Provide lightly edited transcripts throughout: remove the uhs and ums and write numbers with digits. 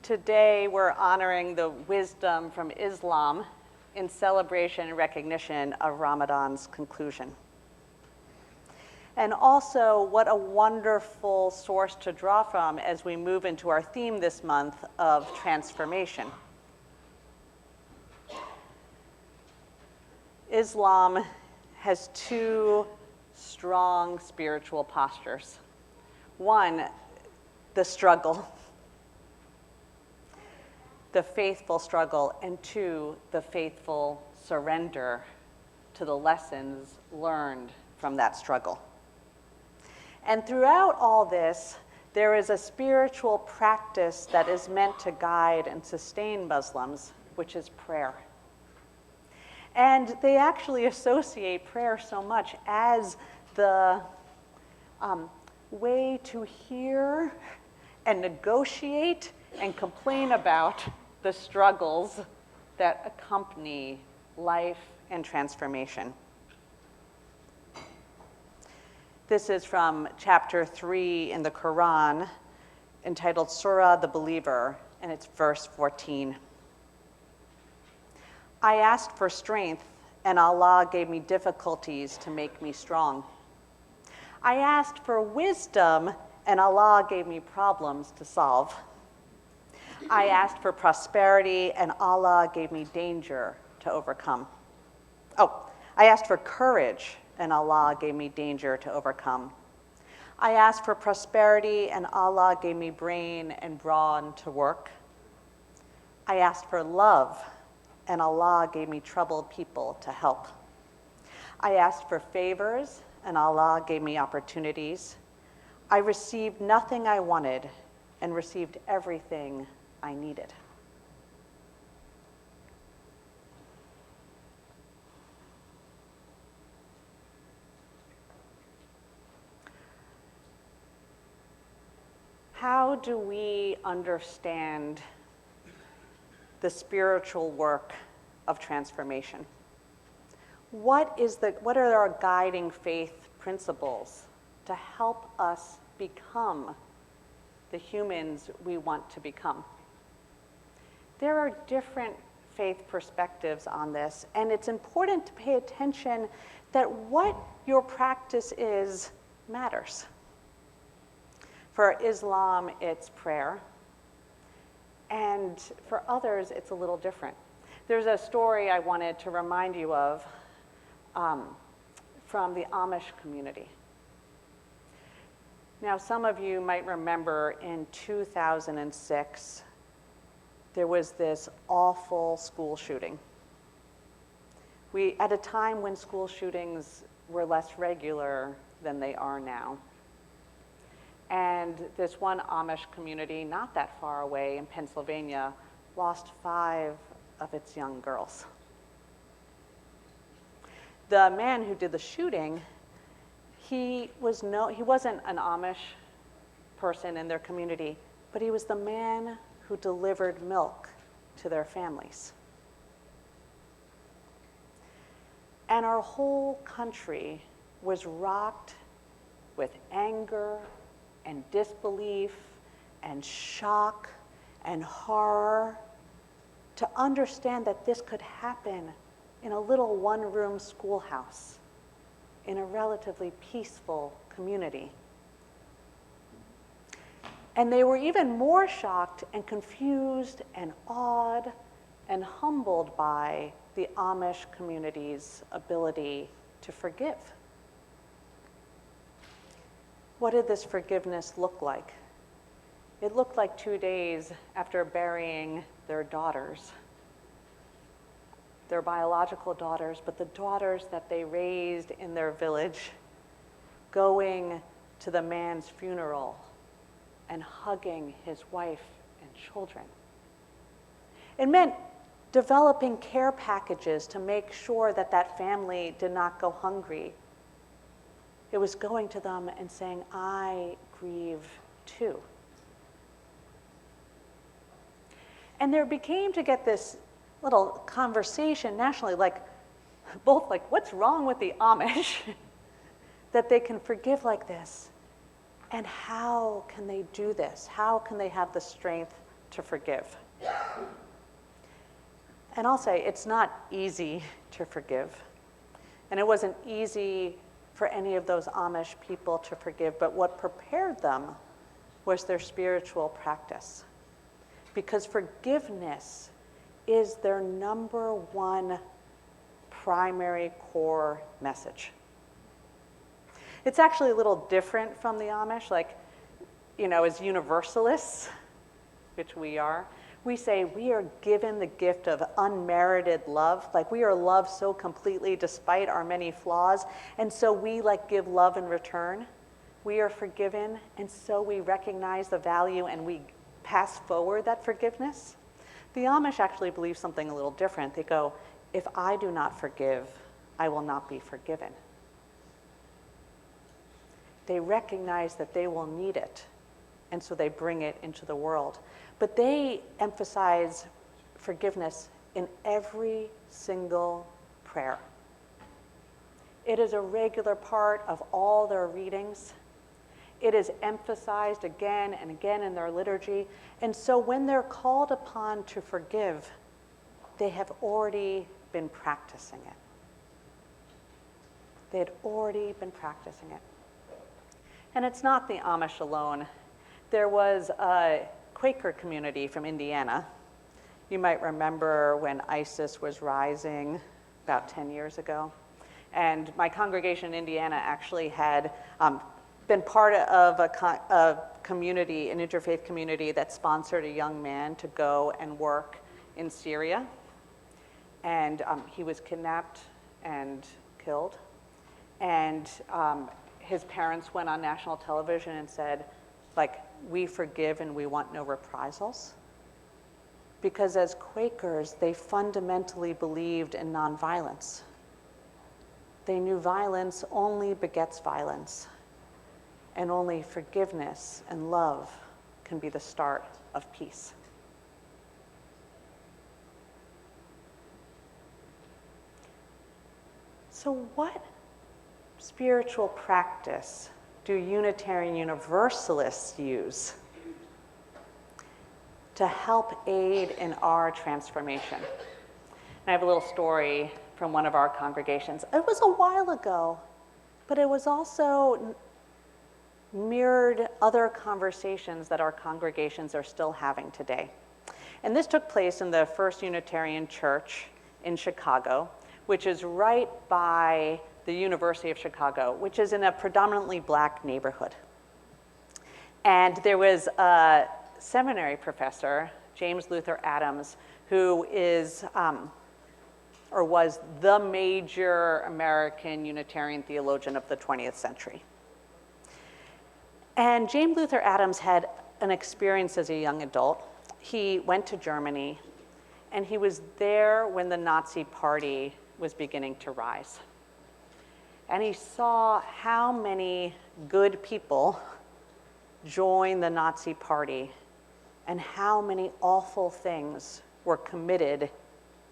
Today, we're honoring the wisdom from Islam in celebration and recognition of Ramadan's conclusion. And also, what a wonderful source to draw from as we move into our theme this month of transformation. Islam has two strong spiritual postures. One, the struggle, the faithful struggle, and two, the faithful surrender to the lessons learned from that struggle. And throughout all this, there is a spiritual practice that is meant to guide and sustain Muslims, which is prayer. And they actually associate prayer so much as the way to hear and negotiate and complain about the struggles that accompany life and transformation. This is from chapter 3 in the Quran, entitled Surah the Believer, and it's verse 14. I asked for strength, and Allah gave me difficulties to make me strong. I asked for wisdom, and Allah gave me problems to solve. I asked for prosperity, and Allah gave me danger to overcome. I asked for courage, and Allah gave me danger to overcome. I asked for prosperity, and Allah gave me brain and brawn to work. I asked for love, and Allah gave me troubled people to help. I asked for favors, and Allah gave me opportunities. I received nothing I wanted and received everything I needed. How do we understand the spiritual work of transformation? What are our guiding faith principles to help us become the humans we want to become? There are different faith perspectives on this, and it's important to pay attention that what your practice is matters. For Islam, it's prayer, and for others, it's a little different. There's a story I wanted to remind you of from the Amish community. Now, some of you might remember in 2006, there was this awful school shooting. At a time when school shootings were less regular than they are now. And this one Amish community, not that far away in Pennsylvania, lost 5 of its young girls. The man who did the shooting, he wasn't an Amish person in their community, but he was the man who delivered milk to their families. And our whole country was rocked with anger and disbelief and shock and horror to understand that this could happen in a little one-room schoolhouse in a relatively peaceful community. And they were even more shocked and confused and awed and humbled by the Amish community's ability to forgive. What did this forgiveness look like? It looked like 2 days after burying their daughters, their biological daughters, but the daughters that they raised in their village, going to the man's funeral and hugging his wife and children. It meant developing care packages to make sure that that family did not go hungry. It was going to them and saying, I grieve too. And there became to get this little conversation nationally, both what's wrong with the Amish that they can forgive like this? And how can they do this? How can they have the strength to forgive. And I'll say it's not easy to forgive. And it wasn't easy for any of those Amish people to forgive, but what prepared them was their spiritual practice. Because forgiveness is their number one primary core message. It's actually a little different from the Amish. Like, as universalists, which we are, we say we are given the gift of unmerited love. Like, we are loved so completely despite our many flaws, and so we give love in return. We are forgiven, and so we recognize the value and we pass forward that forgiveness. The Amish actually believe something a little different. They go, if I do not forgive, I will not be forgiven. They recognize that they will need it, and so they bring it into the world. But they emphasize forgiveness in every single prayer. It is a regular part of all their readings. It is emphasized again and again in their liturgy. And so when they're called upon to forgive, they have already been practicing it. They had already been practicing it. And it's not the Amish alone. There was a Quaker community from Indiana. You might remember when ISIS was rising about 10 years ago. And my congregation in Indiana actually had been part of a community, an interfaith community that sponsored a young man to go and work in Syria. And he was kidnapped and killed. And his parents went on national television and said, we forgive and we want no reprisals. Because as Quakers, they fundamentally believed in nonviolence. They knew violence only begets violence, and only forgiveness and love can be the start of peace. So what spiritual practice do Unitarian Universalists use to help aid in our transformation? And I have a little story from one of our congregations. It was a while ago, but it was also mirrored other conversations that our congregations are still having today. And this took place in the First Unitarian Church in Chicago, which is right by the University of Chicago, which is in a predominantly black neighborhood. And there was a seminary professor, James Luther Adams, who is, or was the major American Unitarian theologian of the 20th century. And James Luther Adams had an experience as a young adult. He went to Germany, and he was there when the Nazi Party was beginning to rise. And he saw how many good people joined the Nazi Party and how many awful things were committed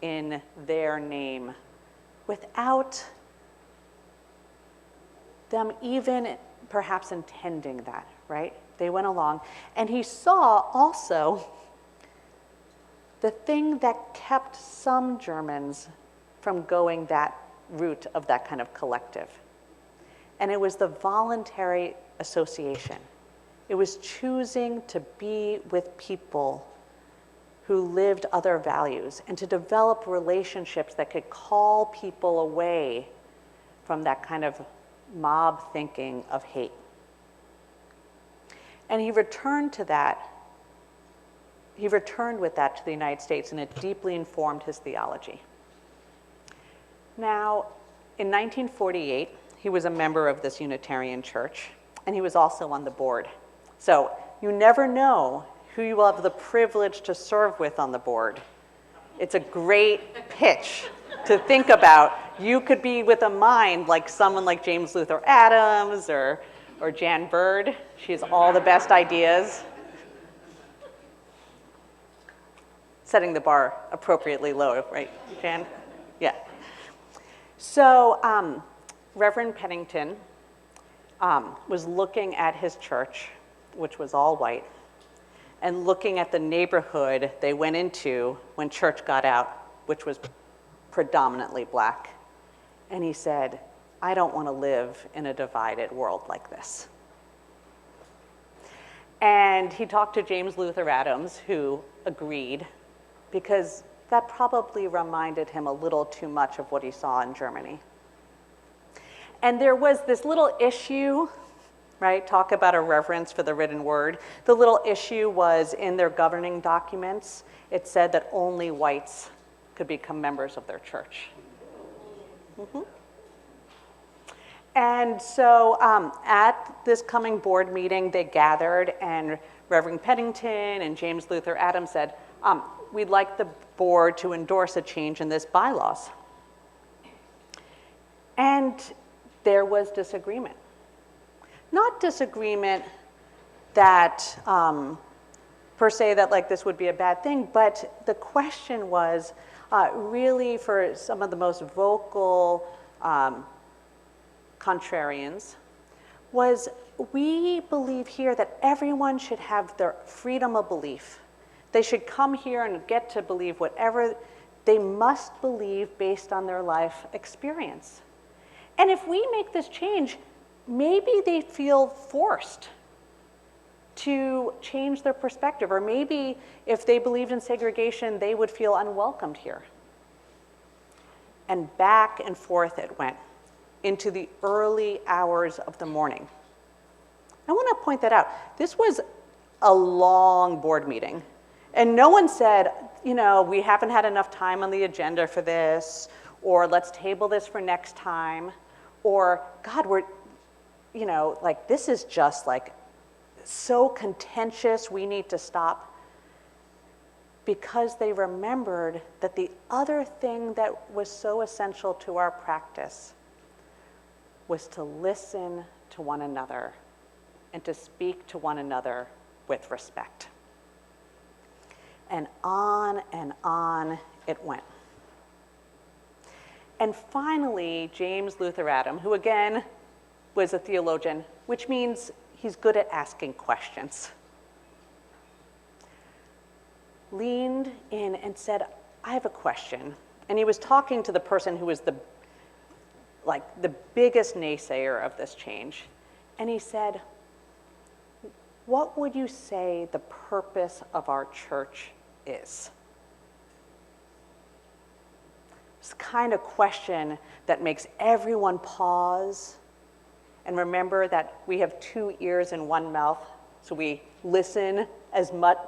in their name without them even perhaps intending that, right? They went along. And he saw also the thing that kept some Germans from going that route of that kind of collective. And it was the voluntary association. It was choosing to be with people who lived other values and to develop relationships that could call people away from that kind of mob thinking of hate. And he returned to that. He returned with that to the United States, and it deeply informed his theology. Now, in 1948, he was a member of this Unitarian church, and he was also on the board. So you never know who you will have the privilege to serve with on the board. It's a great pitch to think about. You could be with a mind like someone like James Luther Adams or Jan Bird. She has all the best ideas. Setting the bar appropriately low, right, Jan? Yeah. So Reverend Pennington was looking at his church, which was all white, and looking at the neighborhood they went into when church got out, which was predominantly black. And he said, I don't want to live in a divided world like this. And he talked to James Luther Adams, who agreed, because that probably reminded him a little too much of what he saw in Germany. And there was this little issue, right? Talk about a reverence for the written word. The little issue was in their governing documents, it said that only whites could become members of their church. Mm-hmm. And so at this coming board meeting, they gathered, and Reverend Pennington and James Luther Adams said, we'd like the board to endorse a change in this bylaws. And there was disagreement. Not disagreement that, per se, that like this would be a bad thing, but the question was really for some of the most vocal contrarians was, we believe here that everyone should have their freedom of belief. They should come here and get to believe whatever they must believe based on their life experience. And if we make this change, maybe they feel forced to change their perspective, or maybe if they believed in segregation, they would feel unwelcomed here. And back and forth it went into the early hours of the morning. I want to point that out. This was a long board meeting, and no one said, we haven't had enough time on the agenda for this, or let's table this for next time, or God, this is just like so contentious, we need to stop. Because they remembered that the other thing that was so essential to our practice was to listen to one another and to speak to one another with respect. And on it went. And finally, James Luther Adams, who again was a theologian, which means he's good at asking questions, leaned in and said, I have a question. And he was talking to the person who was the biggest naysayer of this change. And he said, what would you say the purpose of our church is? It's the kind of question that makes everyone pause and remember that we have 2 ears and 1 mouth, so we listen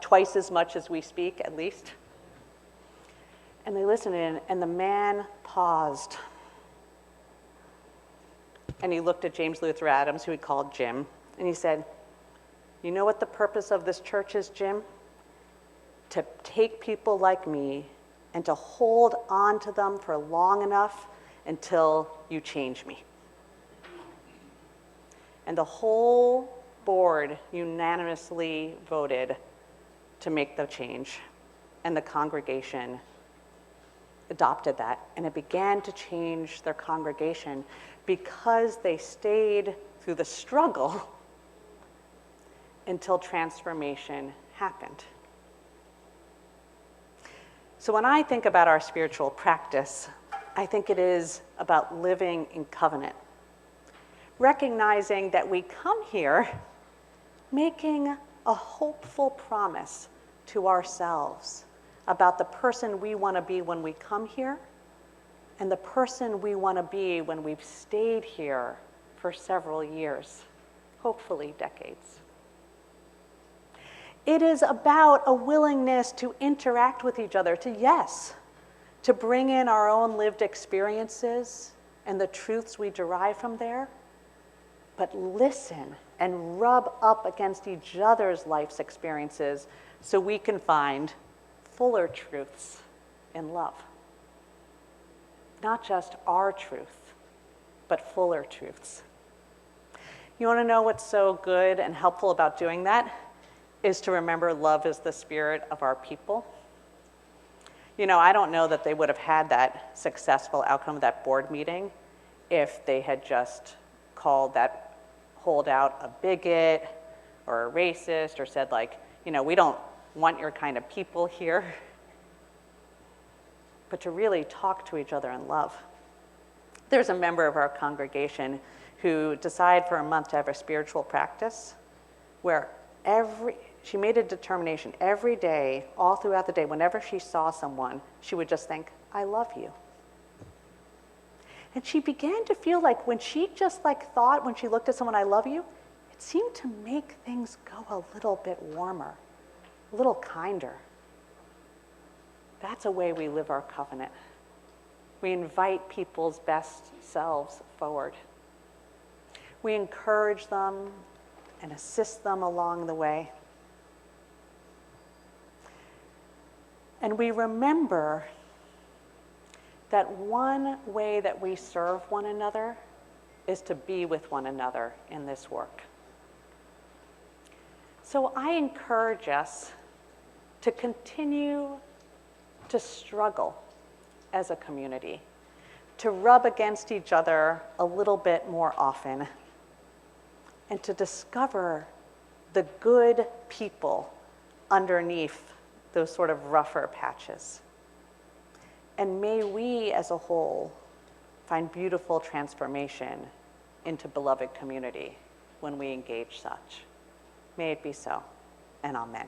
twice as much as we speak, at least. And they listened in, and the man paused. And he looked at James Luther Adams, who he called Jim, and he said, you know what the purpose of this church is, Jim? To take people like me and to hold on to them for long enough until you change me. And the whole board unanimously voted to make the change, and the congregation adopted that, and it began to change their congregation because they stayed through the struggle until transformation happened. So when I think about our spiritual practice, I think it is about living in covenant, recognizing that we come here making a hopeful promise to ourselves about the person we want to be when we come here and the person we want to be when we've stayed here for several years, hopefully decades. It is about a willingness to interact with each other, to bring in our own lived experiences and the truths we derive from there, but listen and rub up against each other's life's experiences so we can find fuller truths in love. Not just our truth, but fuller truths. You want to know what's so good and helpful about doing that? Is to remember love is the spirit of our people. I don't know that they would have had that successful outcome of that board meeting if they had just called that holdout a bigot or a racist or said we don't want your kind of people here, but to really talk to each other in love. There's a member of our congregation who decided for a month to have a spiritual practice where she made a determination every day, all throughout the day, whenever she saw someone, she would just think, I love you. And she began to feel like when she just thought, when she looked at someone, I love you, it seemed to make things go a little bit warmer, a little kinder. That's a way we live our covenant. We invite people's best selves forward. We encourage them and assist them along the way. And we remember that one way that we serve one another is to be with one another in this work. So I encourage us to continue to struggle as a community, to rub against each other a little bit more often, and to discover the good people underneath those sort of rougher patches. And may we as a whole find beautiful transformation into beloved community when we engage such. May it be so, and amen.